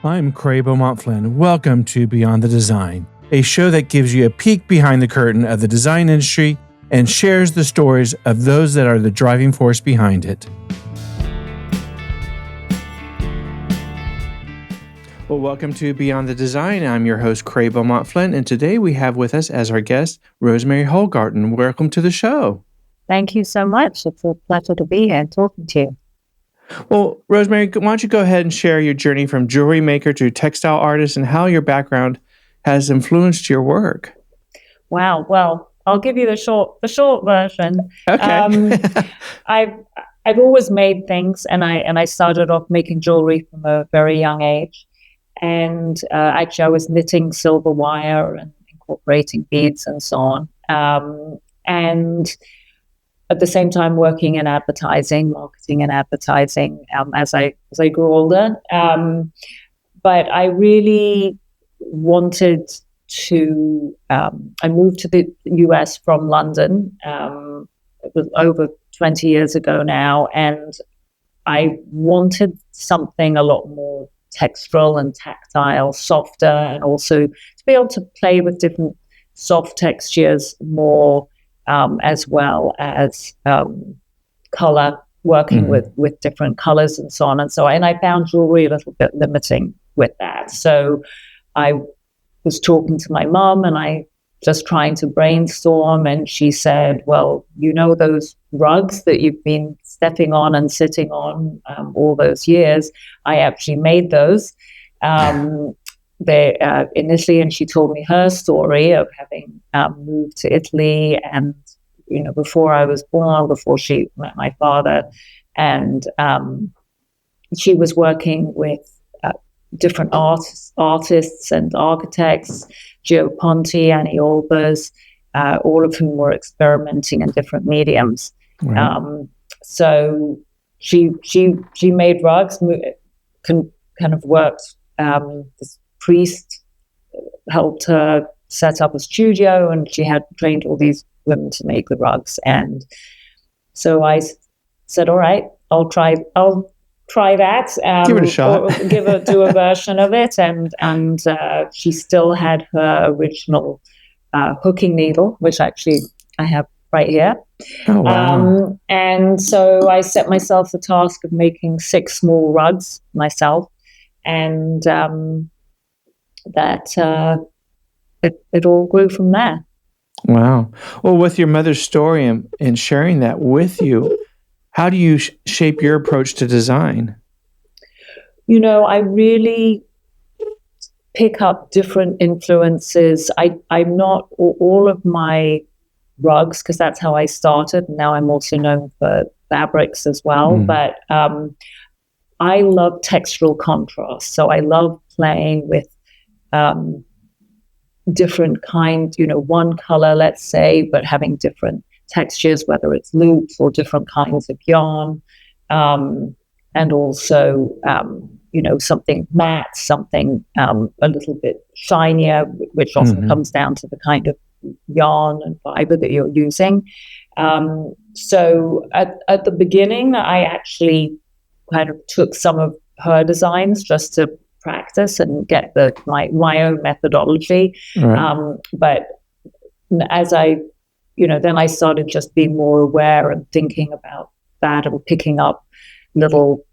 I'm Craig Beaumont-Flynn. Welcome to Beyond the Design, a show that gives you a peek behind the curtain of the design industry and shares the stories of those that are the driving force behind it. Well, welcome to Beyond the Design. I'm your host, Craig Beaumont-Flynn, and today we have with us as our guest, Rosemary Hallgarten. Welcome to the show. Thank you so much. It's a pleasure to be here and talking to you. Well, Rosemary, why don't you go ahead and share your journey from jewelry maker to textile artist and how your background has influenced your work? Wow. Well, I'll give you the short version. Okay. I've always made things, and I started off making jewelry from a very young age. And actually, I was knitting silver wire and incorporating beads and so on. And at the same time, working in advertising, marketing and advertising as I grew older. But I really wanted to. I moved to the US from London. It was over 20 years ago now, and I wanted something a lot more textural and tactile, softer, and also to be able to play with different soft textures more. As well as color, working with different colors and so on and so on. And I found jewelry a little bit limiting with that. So I was talking to my mom and I just trying to brainstorm, and she said, well, you know those rugs that you've been stepping on and sitting on all those years? I actually made those. Initially, and she told me her story of having moved to Italy, and before I was born, before she met my father, and she was working with different artists and architects, Gio Ponti, Annie Olbers, all of whom were experimenting in different mediums. Right. So she made rugs, kind of worked. This priest helped her set up a studio, and she had trained all these women to make the rugs. And so I said, all right, I'll try that. Give it a shot. Do a version of it. And she still had her original hooking needle, which actually I have right here. Oh, wow. And so I set myself the task of making 6 small rugs myself. And it all grew from there. Wow. Well, with your mother's story and sharing that with you, how do you shape your approach to design? I really pick up different influences. I'm not all of my rugs, because that's how I started. Now I'm also known for fabrics as well. But I love textural contrast. So I love playing with different kind, one color, let's say, but having different textures, whether it's loops or different kinds of yarn. And also, something matte, something a little bit shinier, which often comes down to the kind of yarn and fiber that you're using. So at the beginning, I actually kind of took some of her designs just to practice and get my own methodology. Right. But as then I started just being more aware and thinking about that and picking up little,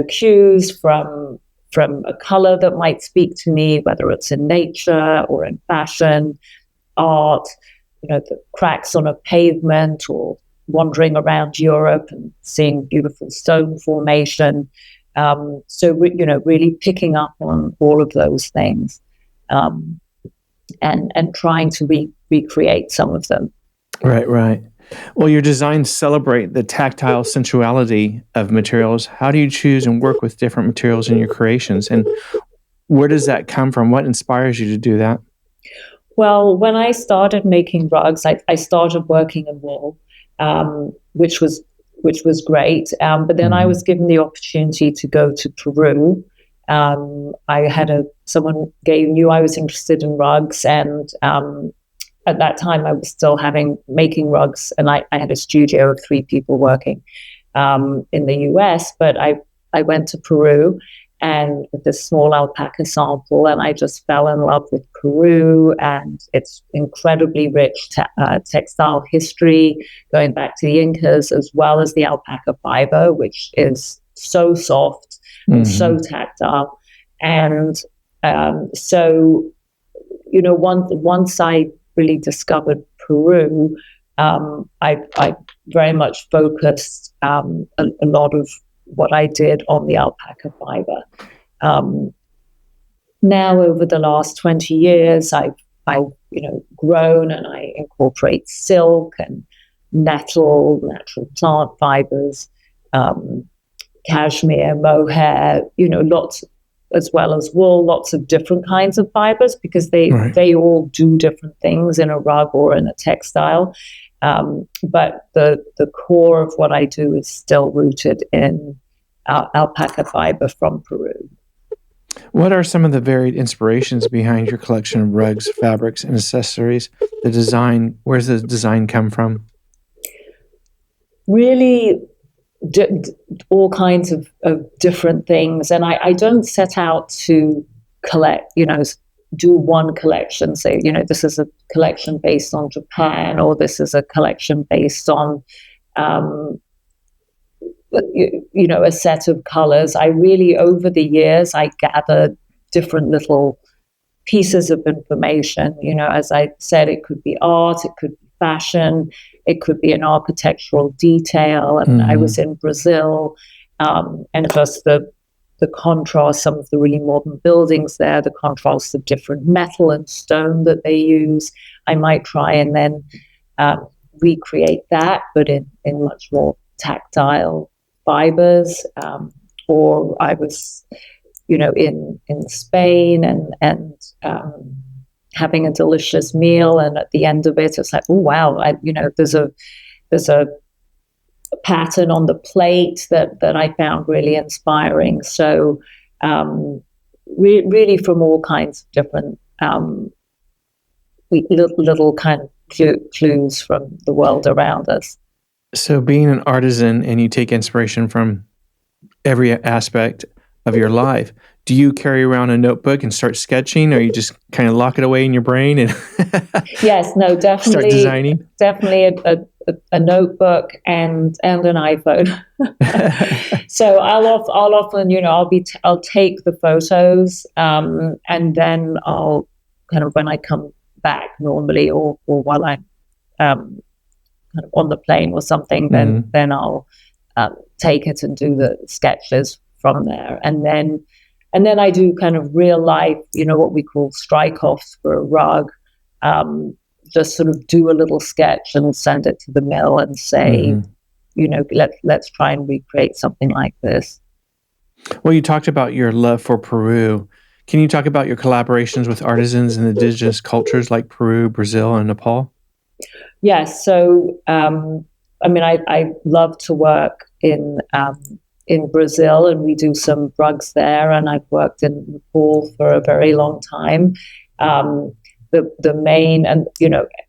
cues from a color that might speak to me, whether it's in nature or in fashion, art, the cracks on a pavement, or wandering around Europe and seeing beautiful stone formation. So really picking up on all of those things, and trying to recreate some of them. Right. Well, your designs celebrate the tactile sensuality of materials. How do you choose and work with different materials in your creations, and where does that come from? What inspires you to do that? Well, when I started making rugs, I started working in wool, which was great. But then I was given the opportunity to go to Peru. I had someone knew I was interested in rugs, and at that time I was still making rugs, and I had a studio of 3 people working in the US. But I went to Peru, and with this small alpaca sample, and I just fell in love with Peru and its incredibly rich textile history, going back to the Incas, as well as the alpaca fiber, which is so soft and so tactile. And so, once I really discovered Peru, I very much focused a lot of what I did on the alpaca fiber. Now, over the last 20 years, I've grown, and I incorporate silk and nettle, natural plant fibers, cashmere, mohair, lots, as well as wool, lots of different kinds of fibers, because they all do different things in a rug or in a textile. But the core of what I do is still rooted in alpaca fiber from Peru. What are some of the varied inspirations behind your collection of rugs, fabrics, and accessories? The design, where's the design come from? Really, all kinds of different things. And I don't set out to collect, do one collection, say, this is a collection based on Japan, or this is a collection based on, a set of colors. I really, over the years, I gathered different little pieces of information. As I said, it could be art, it could be fashion, it could be an architectural detail. And I was in Brazil, and just the contrast, some of the really modern buildings there, the contrast of different metal and stone that they use. I might try and then recreate that, but in much more tactile fibers. Or I was, in Spain and having a delicious meal, and at the end of it, it's like, oh wow, there's a pattern on the plate that I found really inspiring. So really from all kinds of different little kind of clues from the world around us. So being an artisan, and you take inspiration from every aspect of your life, do you carry around a notebook and start sketching, or you just kind of lock it away in your brain and Yes, no, definitely start designing? Definitely a notebook and an iPhone. So I'll often, I'll take the photos, and then I'll kind of, when I come back normally, or while I'm kind of on the plane or something, then I'll take it and do the sketches from there, and then I do kind of real life, what we call strike-offs for a rug. Just sort of do a little sketch and send it to the mill and say, let's try and recreate something like this. Well, you talked about your love for Peru. Can you talk about your collaborations with artisans in indigenous cultures like Peru, Brazil, and Nepal? Yes. So, I love to work in Brazil, and we do some rugs there, and I've worked in Nepal for a very long time. The main, and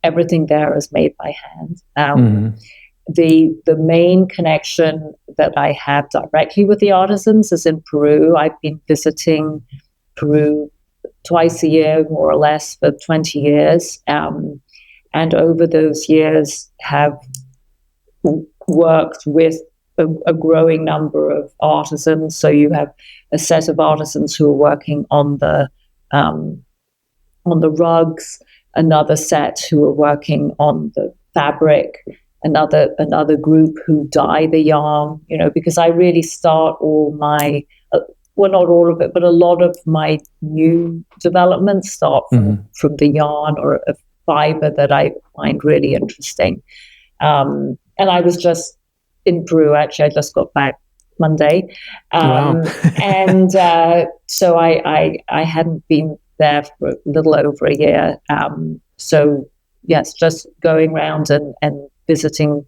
everything there is made by hand. The main connection that I have directly with the artisans is in Peru. I've been visiting Peru twice a year, more or less, for 20 years. And over those years have worked with a growing number of artisans. So you have a set of artisans who are working on the rugs, another set who are working on the fabric, another group who dye the yarn, because I really start all my, well, not all of it, but a lot of my new developments start from the yarn or a fiber that I find really interesting. And I was just in Peru, actually. I just got back Monday. Wow. And so I hadn't been there for a little over a year. So yes, just going around and visiting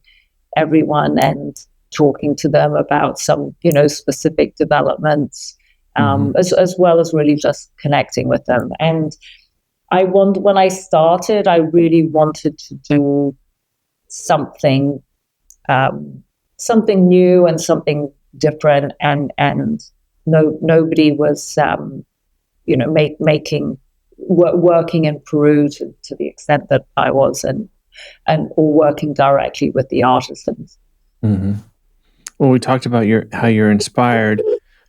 everyone and talking to them about some, specific developments, as well as really just connecting with them. And when I started, I really wanted to do something new and something different, and nobody was, working in Peru to the extent that I was, and or working directly with the artisans. Mm-hmm. Well, we talked about how you're inspired.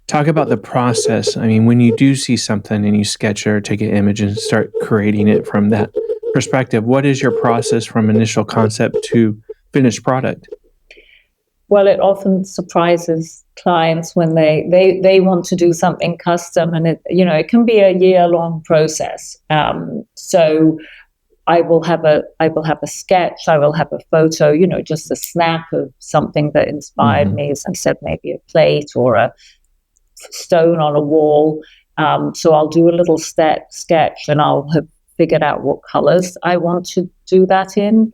Talk about the process. I mean, when you do see something and you sketch it or take an image and start creating it from that perspective, what is your process from initial concept to finished product? Well, it often surprises clients when they want to do something custom, and it can be a year-long process. So I will have a sketch, I will have a photo, just a snap of something that inspired me. As I said, maybe a plate or a stone on a wall. So I'll do a little sketch, and I'll have figured out what colors I want to do that in,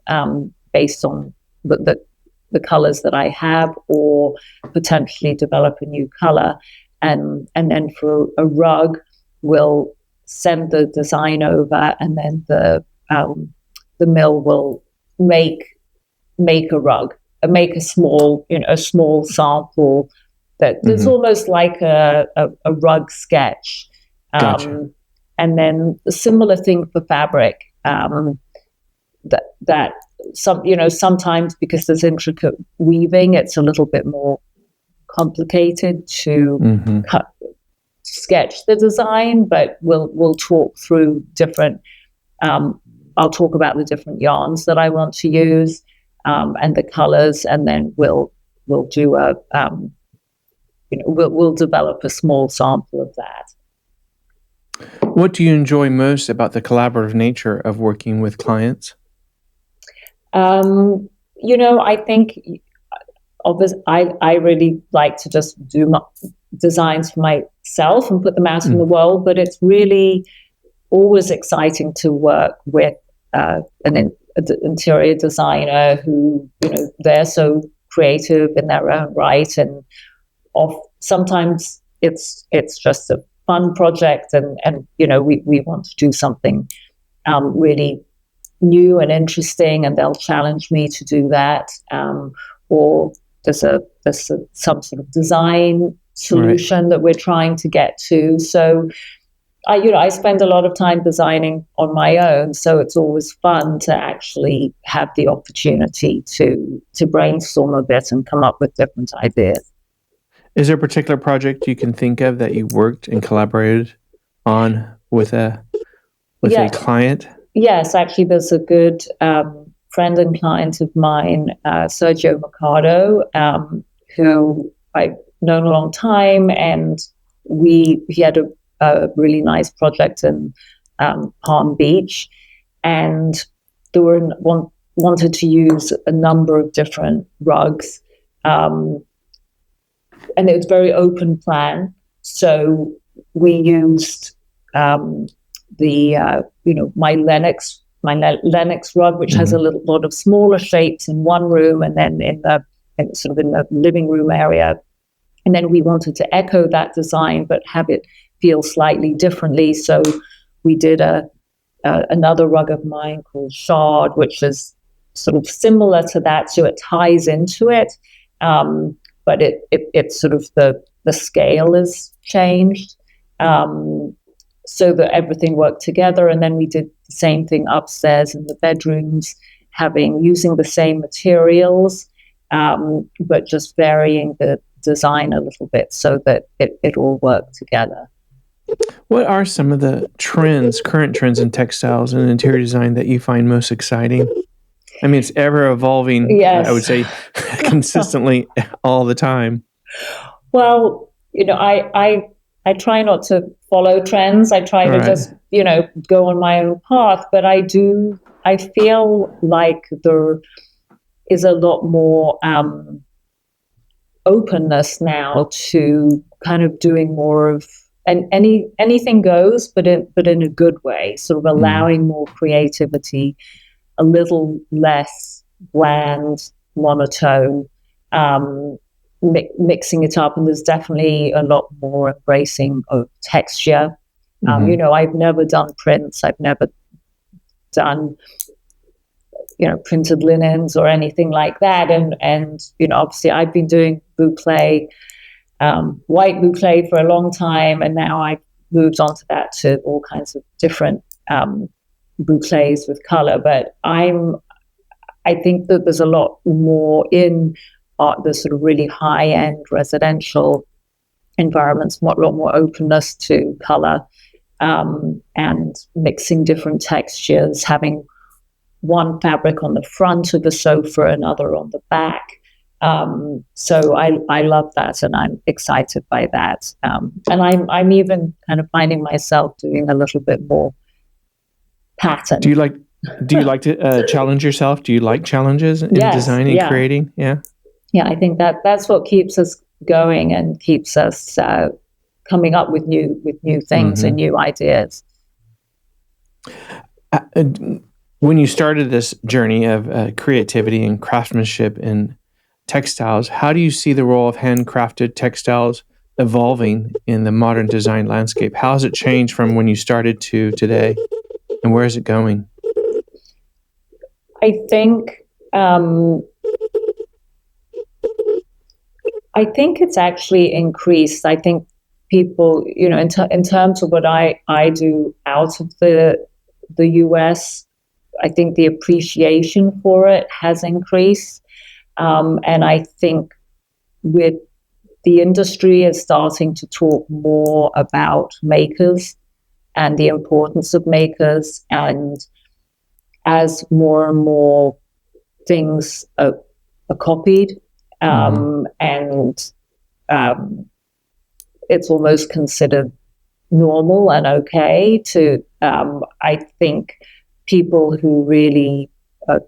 based on the colors that I have, or potentially develop a new color. And then for a rug, we'll send the design over, and then the mill will make a rug, make a small sample that is almost like a rug sketch. Gotcha. And then a similar thing for fabric. That sometimes, because there's intricate weaving, it's a little bit more complicated to sketch the design, but we'll talk through different. I'll talk about the different yarns that I want to use, and the colors, and then we'll do we'll develop a small sample of that. What do you enjoy most about the collaborative nature of working with clients? I think I really like to just do my designs for myself and put them out in the world, but it's really always exciting to work with an interior designer who, they're so creative in their own right, and sometimes it's just a fun project, and we want to do something really new and interesting, and they'll challenge me to do that, or there's some sort of design solution that we're trying to get to. So I spend a lot of time designing on my own, so it's always fun to actually have the opportunity to brainstorm a bit and come up with different ideas. Is there a particular project you can think of that you worked and collaborated on with a client? Yes, actually, there's a good friend and client of mine, Sergio Mercado, who I've known a long time, and he had a really nice project in Palm Beach, and they wanted to use a number of different rugs, and it was very open plan. So we used my Lennox rug, which has a lot of smaller shapes in one room, and then in the living room area. And then we wanted to echo that design, but have it feel slightly differently. So we did another rug of mine called Shard, which is sort of similar to that. So it ties into it, but it's sort of the scale is changed, so that everything worked together. And then we did the same thing upstairs in the bedrooms, using the same materials, but just varying the design a little bit so that it all worked together. What are some of the current trends in textiles and interior design that you find most exciting? I mean, it's ever evolving, yes. I would say, consistently all the time. Well, I try not to follow trends. I try to just, go on my own path. But I feel like there is a lot more openness now to kind of doing more of, and anything goes, but in a good way, sort of allowing more creativity, a little less bland, monotone, mixing it up. And there's definitely a lot more embracing of texture. I've never done prints. I've never done, printed linens or anything like that. And obviously I've been doing boucle white boucle for a long time, and now I've moved on to that, to all kinds of different boucles with color. But I think that there's a lot more in the sort of really high-end residential environments, a lot more openness to color, and mixing different textures, having one fabric on the front of the sofa, another on the back. So I love that, and I'm excited by that. And I'm even kind of finding myself doing a little bit more pattern. Do you like to challenge yourself? Do you like challenges in designing, creating? Yeah. I think that's what keeps us going and keeps us coming up with new things and new ideas. When you started this journey of creativity and craftsmanship in textiles, how do you see the role of handcrafted textiles evolving in the modern design landscape? How has it changed from when you started to today, and where is it going? I think it's actually increased. I think people, in terms of what I do out of the US, I think the appreciation for it has increased. And I think with the industry is starting to talk more about makers and the importance of makers, and as more and more things are copied, and it's almost considered normal and okay to, I think people who really are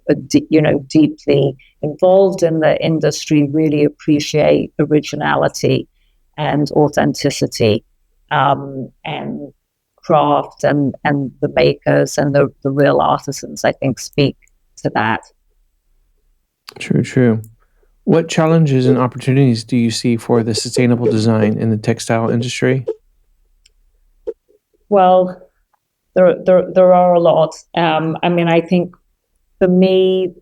deeply involved in the industry really appreciate originality and authenticity, and craft, and the makers and the real artisans, I think, speak to that. True. What challenges and opportunities do you see for the sustainable design in the textile industry? Well, there are a lot. I think for me,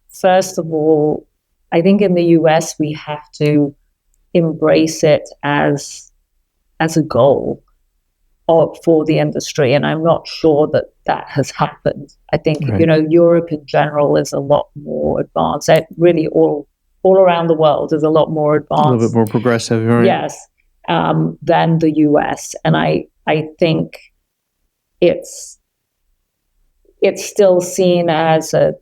first of all, I think in the US we have to embrace it as a goal for the industry, and I'm not sure that has happened. I think Europe in general is a lot more advanced. Really, all around the world is a lot more advanced, a little bit more progressive, right? Yes, than the US, and I think it's still seen as a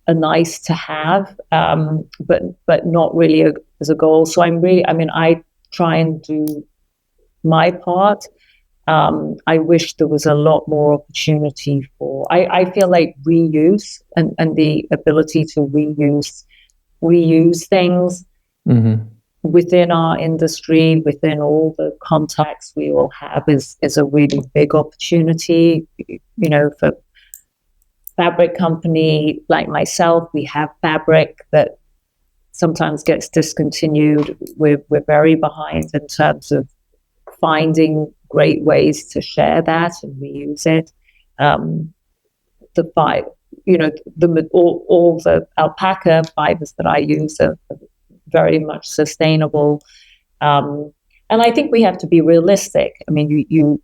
nice to have, but not really as a goal. So I try and do my part. I wish there was a lot more opportunity for, I feel like reuse and the ability to reuse things within our industry, within all the contacts we all have, is a really big opportunity. For fabric company like myself, we have fabric that sometimes gets discontinued. We're very behind in terms of finding great ways to share that and reuse it. All the alpaca fibers that I use are very much sustainable. And I think we have to be realistic. And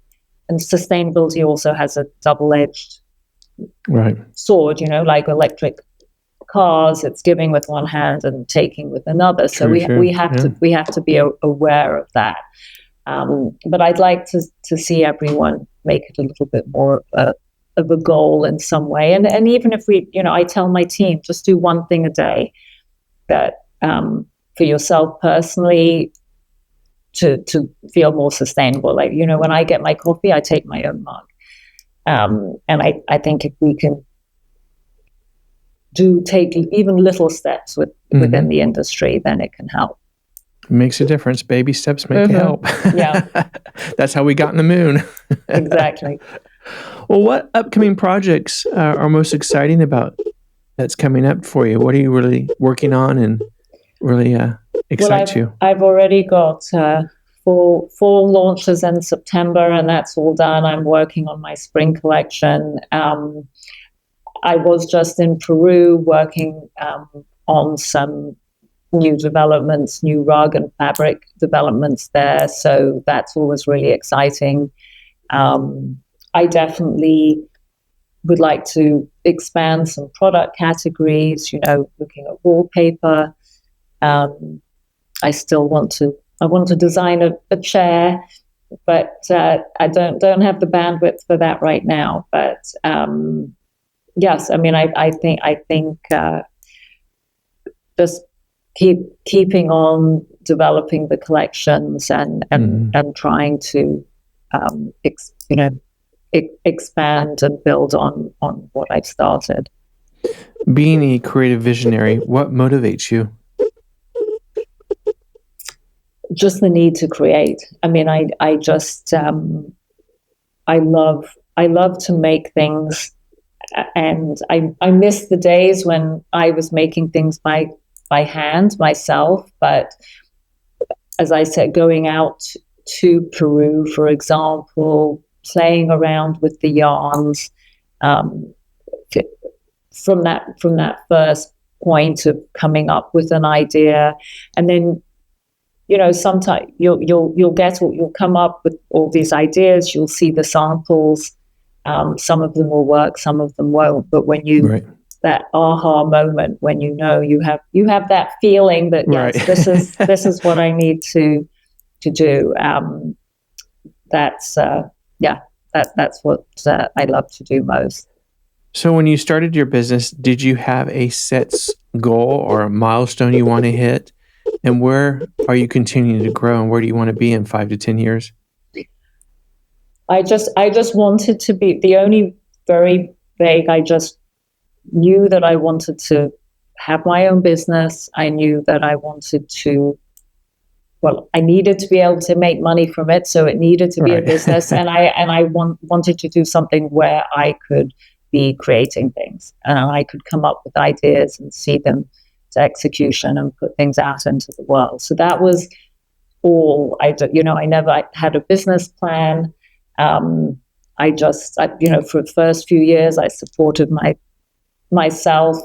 sustainability also has a double-edged sword, like electric cars. It's giving with one hand and taking with another. So we have to be aware of that. But I'd like to see everyone make it a little bit more of a goal in some way. And even if I tell my team, just do one thing a day that for yourself personally to feel more sustainable. Like, when I get my coffee, I take my own mug. And I think if we can take even little steps within the industry, then it can help. Makes a difference. Baby steps make a help. Yeah. That's how we got in the moon. Exactly. Well, what upcoming projects are most exciting that's coming up for you? What are you really working on and really excites you? I've already got fall launches in September, and that's all done. I'm working on my spring collection. I was just in Peru working on some new developments, new rug and fabric developments there. So that's always really exciting. I definitely would like to expand some product categories, looking at wallpaper. I still want to design a chair, but I don't have the bandwidth for that right now. But yes, I mean, I think just keeping on developing the collections and trying to expand and build on what I've started. Being a creative visionary, what motivates you? Just the need to create. I mean, I just I love to make things, and I miss the days when I was making things by hand myself. But as I said, going out to Peru, for example, playing around with the yarns, from that first point of coming up with an idea, and then sometimes you'll come up with all these ideas. You'll see the samples. Some of them will work, some of them won't. But when you that aha moment, when you have that feeling that yes, this is what I need to do. That's what I love to do most. So when you started your business, did you have a set goal or a milestone you want to hit? And where are you continuing to grow, and where do you want to be in 5 to 10 years? I just wanted to be the only very vague. I just knew that I wanted to have my own business. I knew that I wanted to, I needed to be able to make money from it. So it needed to be a business. And I wanted to do something where I could be creating things and I could come up with ideas and see them to execution and put things out into the world. So that was all I did. I never had a business plan. For the first few years, I supported myself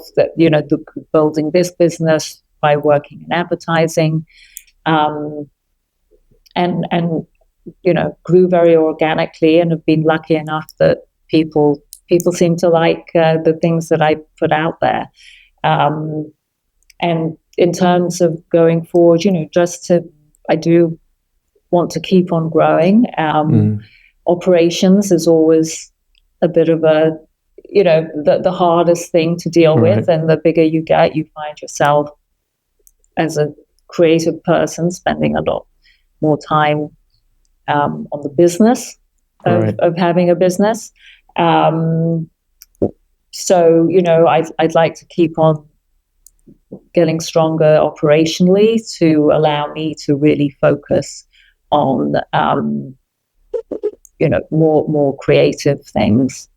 building this business by working in advertising, and grew very organically, and have been lucky enough that people seem to like the things that I put out there. And in terms of going forward, I do want to keep on growing. Operations is always a bit of the hardest thing to deal with. And the bigger you get, you find yourself as a creative person spending a lot more time on the business of having a business. So, I'd like to keep on getting stronger operationally to allow me to really focus on, more creative things.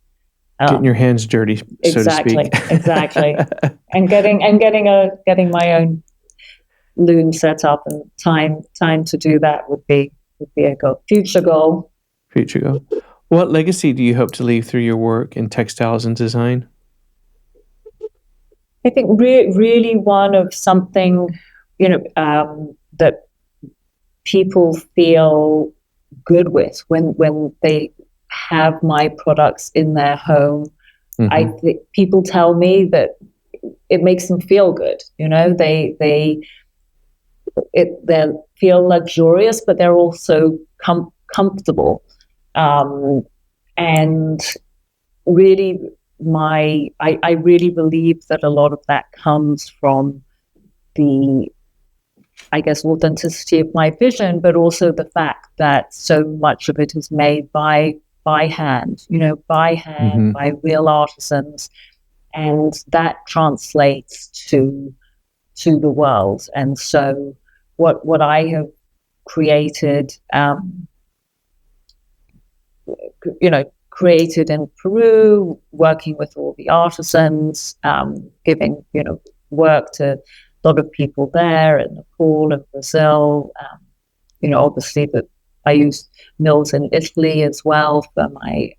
Getting your hands dirty, so to speak. Exactly. And getting my own loom set up, and time to do that would be a future goal. What legacy do you hope to leave through your work in textiles and design? I think really one of something, that people feel good with when they have my products in their home. I think people tell me that it makes them feel good. They feel luxurious, but they're also comfortable. And really, I really believe that a lot of that comes from the, I guess, authenticity of my vision, but also the fact that so much of it is made by hand, by real artisans, and that translates to the world. And so what I have created, created in Peru, working with all the artisans, giving, work to a lot of people there in Nepal and Brazil. Obviously that I used mills in Italy as well for my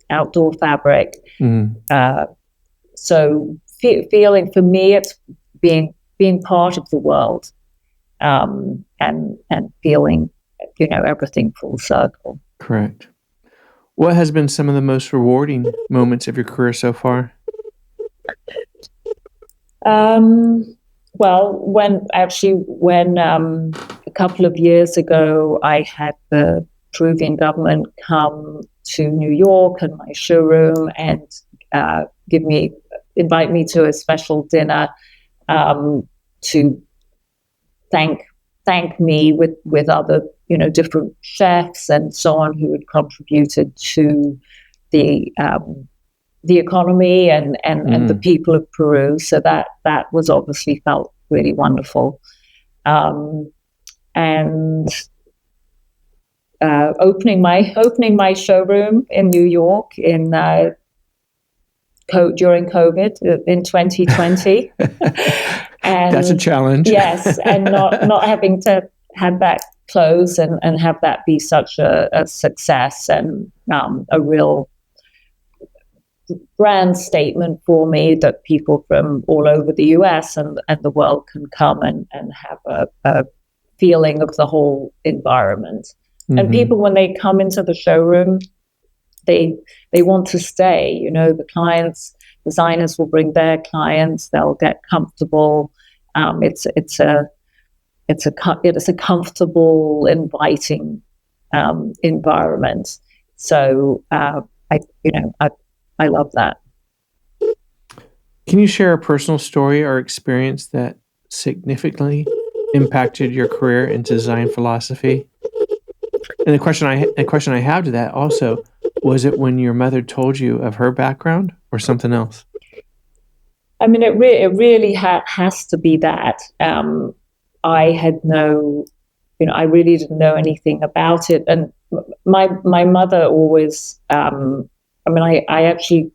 outdoor fabric. So feeling, for me, it's being being part of the world, and feeling, everything full circle. Correct. What has been some of the most rewarding moments of your career so far? Well, when a couple of years ago, I had the Peruvian government come to New York and my showroom and invite me to a special dinner, to thank me with other, different chefs and so on who had contributed to the economy and the people of Peru. So that was obviously felt really wonderful. And opening my showroom in New York during COVID in 2020. And that's a challenge. Yes, and not having to have that close and have that be such a success and a real brand statement for me that people from all over the US and the world can come and have a feeling of the whole environment. Mm-hmm. And people, when they come into the showroom, they want to stay. Designers will bring their clients, they'll get comfortable. It's a comfortable, inviting environment. So I love that. Can you share a personal story or experience that significantly impacted your career and design philosophy? And the question I have to that also, was it when your mother told you of her background or something else? I mean, it really has to be that. I had I really didn't know anything about it. And my mother always, I actually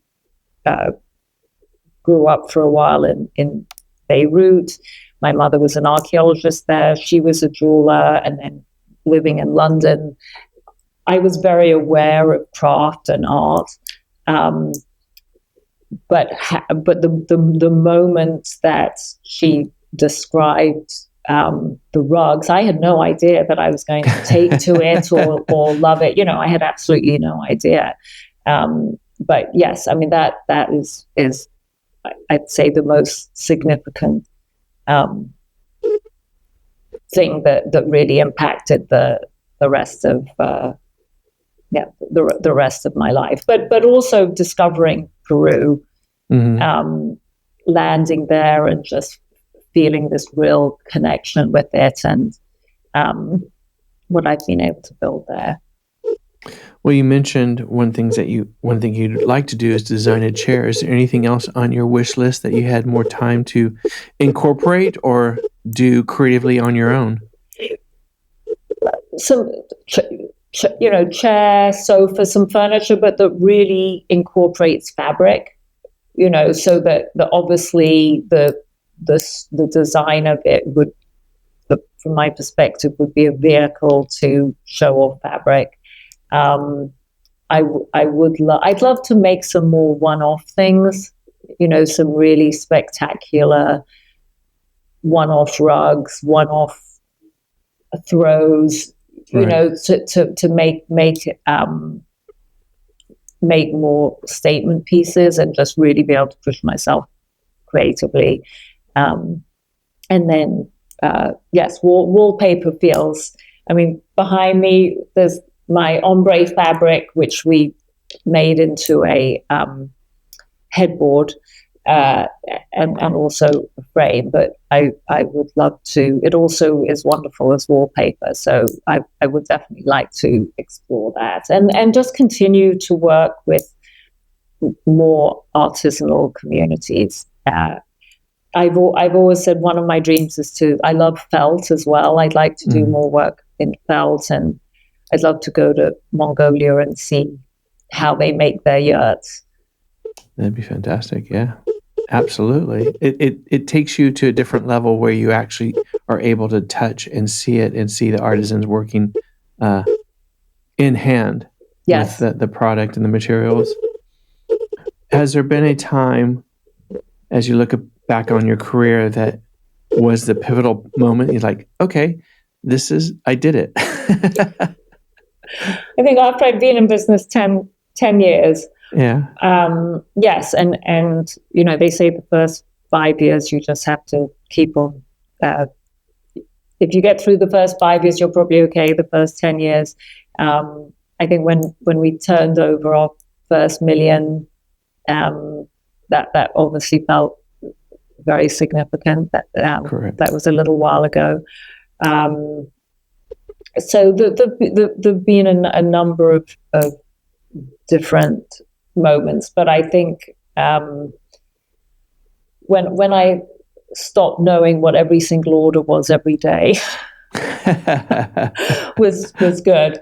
grew up for a while in Beirut. My mother was an archaeologist there. She was a jeweler, and then living in London, I was very aware of craft and art. But the moment that she described the rugs, I had no idea that I was going to take to it or love it. I had absolutely no idea. But yes, I mean that is I'd say the most significant thing that really impacted the rest of the rest of my life. But also discovering Peru, mm-hmm. Landing there and just feeling this real connection with it and what I've been able to build there. Well, you mentioned one thing you'd like to do is design a chair. Is there anything else on your wish list that you had more time to incorporate or do creatively on your own? Some, chair, sofa, some furniture, but that really incorporates fabric. So that obviously the design of it from my perspective, would be a vehicle to show off fabric. I'd love to make some more one-off things, some really spectacular one-off rugs, one-off throws, right. To make more statement pieces and just really be able to push myself creatively. And then, yes, wallpaper feels, behind me, there's my ombre fabric, which we made into a headboard and also a frame. But I would love to, it also is wonderful as wallpaper. So I would definitely like to explore that and just continue to work with more artisanal communities. I've always said one of my dreams is I love felt as well. I'd like to do more work in felt, and I'd love to go to Mongolia and see how they make their yurts. That'd be fantastic. Yeah, absolutely. It takes you to a different level where you actually are able to touch and see it and see the artisans working in hand yes. with the product and the materials. Has there been a time, as you look back on your career, that was the pivotal moment? You're like, okay, I did it. I think after I'd been in business 10 years, Yeah. yes, and they say the first 5 years you just have to keep on. If you get through the first 5 years, you're probably okay. The first 10 years, I think when we turned over our first million, that obviously felt very significant. That was a little while ago. So there've been a number of different moments, but I think when I stopped knowing what every single order was every day was good.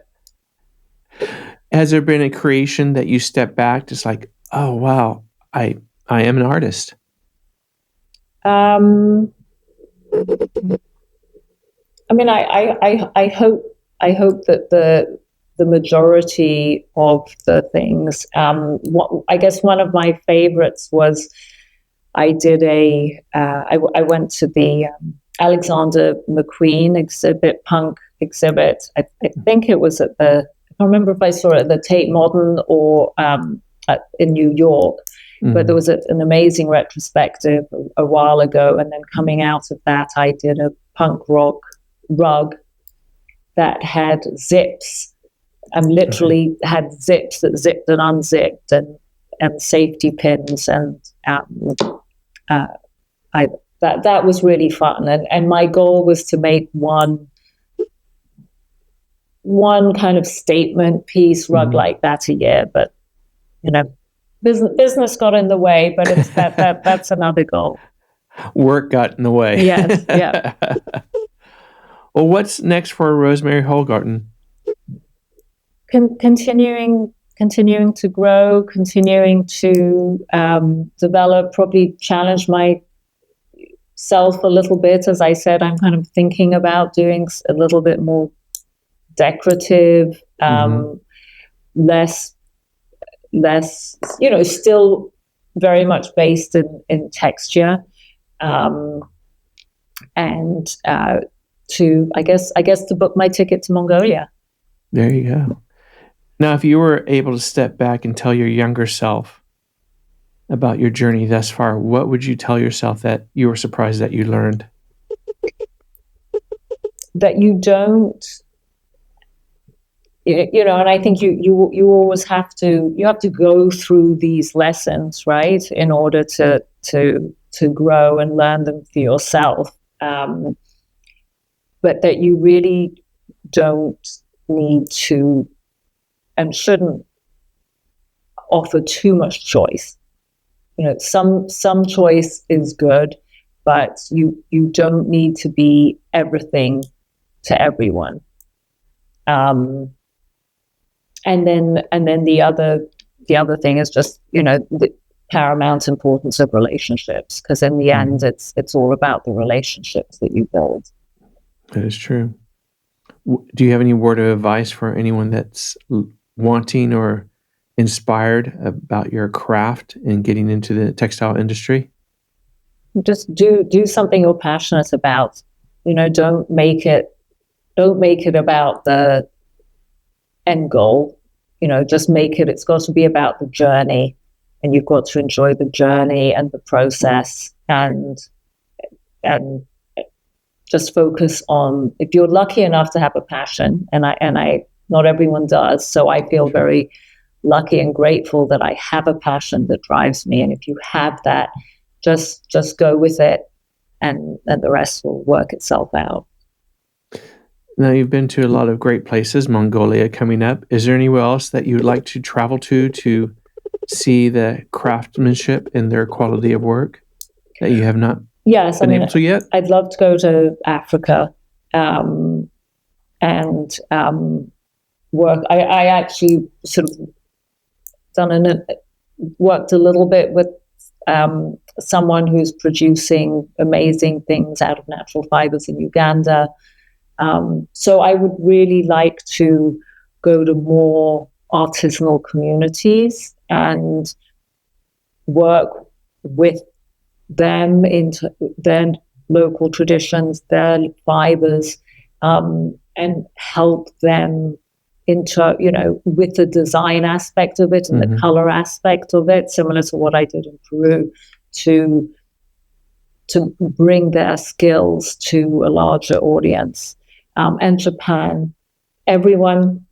Has there been a creation that you step back, just like, oh wow, I am an artist? I mean, I hope that the majority of the things. I guess one of my favorites was I did I went to the Alexander McQueen exhibit, punk exhibit. I think it was at I can't remember if I saw it at the Tate Modern or in New York. Mm-hmm. But there was an amazing retrospective a while ago, and then coming out of that, I did a punk rock rug that had zips, and literally had zips that zipped and unzipped, and safety pins, and that was really fun, and my goal was to make one kind of statement piece rug like that a year, but business got in the way, but it's that's another goal. Work got in the way. Yes, yeah. Well, what's next for Rosemary Hallgarten? Continuing to grow, continuing to develop, probably challenge myself a little bit. As I said, I'm kind of thinking about doing a little bit more decorative, less, still very much based in texture, and to, I guess to book my ticket to Mongolia. There you go. Now, if you were able to step back and tell your younger self about your journey thus far, what would you tell yourself that you were surprised that you learned? That you don't, and I think you always have to go through these lessons, right, in order to grow and learn them for yourself. But that you really don't need to and shouldn't offer too much choice. Some choice is good, but you don't need to be everything to everyone. And then the other thing is just, the paramount importance of relationships, because in the end, it's all about the relationships that you build. That is true. Do you have any word of advice for anyone that's wanting or inspired about your craft and getting into the textile industry? Just do something you're passionate about. Don't make it about the end goal. Just make it. It's got to be about the journey, and you've got to enjoy the journey and the process, and just focus on, if you're lucky enough to have a passion, and I not everyone does, so I feel very lucky and grateful that I have a passion that drives me. And if you have that, just go with it, and the rest will work itself out. Now, you've been to a lot of great places, Mongolia coming up. Is there anywhere else that you'd like to travel to see the craftsmanship and their quality of work that you have not been able to yet? I'd love to go to Africa and work. I actually sort of worked a little bit with someone who's producing amazing things out of natural fibers in Uganda. So I would really like to go to more artisanal communities and work with them local traditions, their fibers, and help them with the design aspect of it and the color aspect of it, similar to what I did in Peru, to bring their skills to a larger audience. And Japan, everyone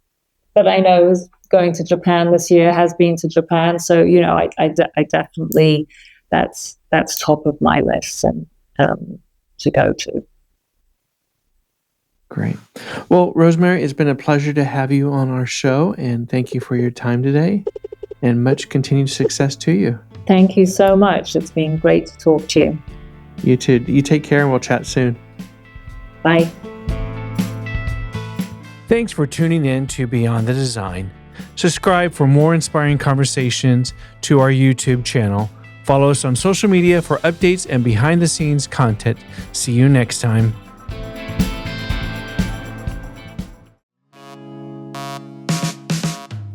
that I know is going to Japan this year has been to Japan. So, I definitely, that's top of my list and to go to. Great. Well, Rosemary, it's been a pleasure to have you on our show, and thank you for your time today, and much continued success to you. Thank you so much. It's been great to talk to you. You too. You take care, and we'll chat soon. Bye. Thanks for tuning in to Beyond the Design. Subscribe for more inspiring conversations to our YouTube channel. Follow us on social media for updates and behind-the-scenes content. See you next time.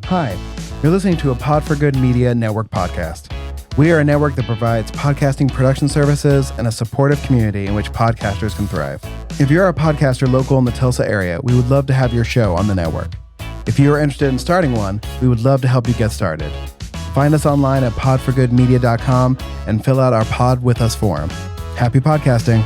Hi, you're listening to a Pod for Good Media Network podcast. We are a network that provides podcasting production services and a supportive community in which podcasters can thrive. If you're a podcaster local in the Tulsa area, we would love to have your show on the network. If you are interested in starting one, we would love to help you get started. Find us online at podforgoodmedia.com and fill out our Pod With Us form. Happy podcasting.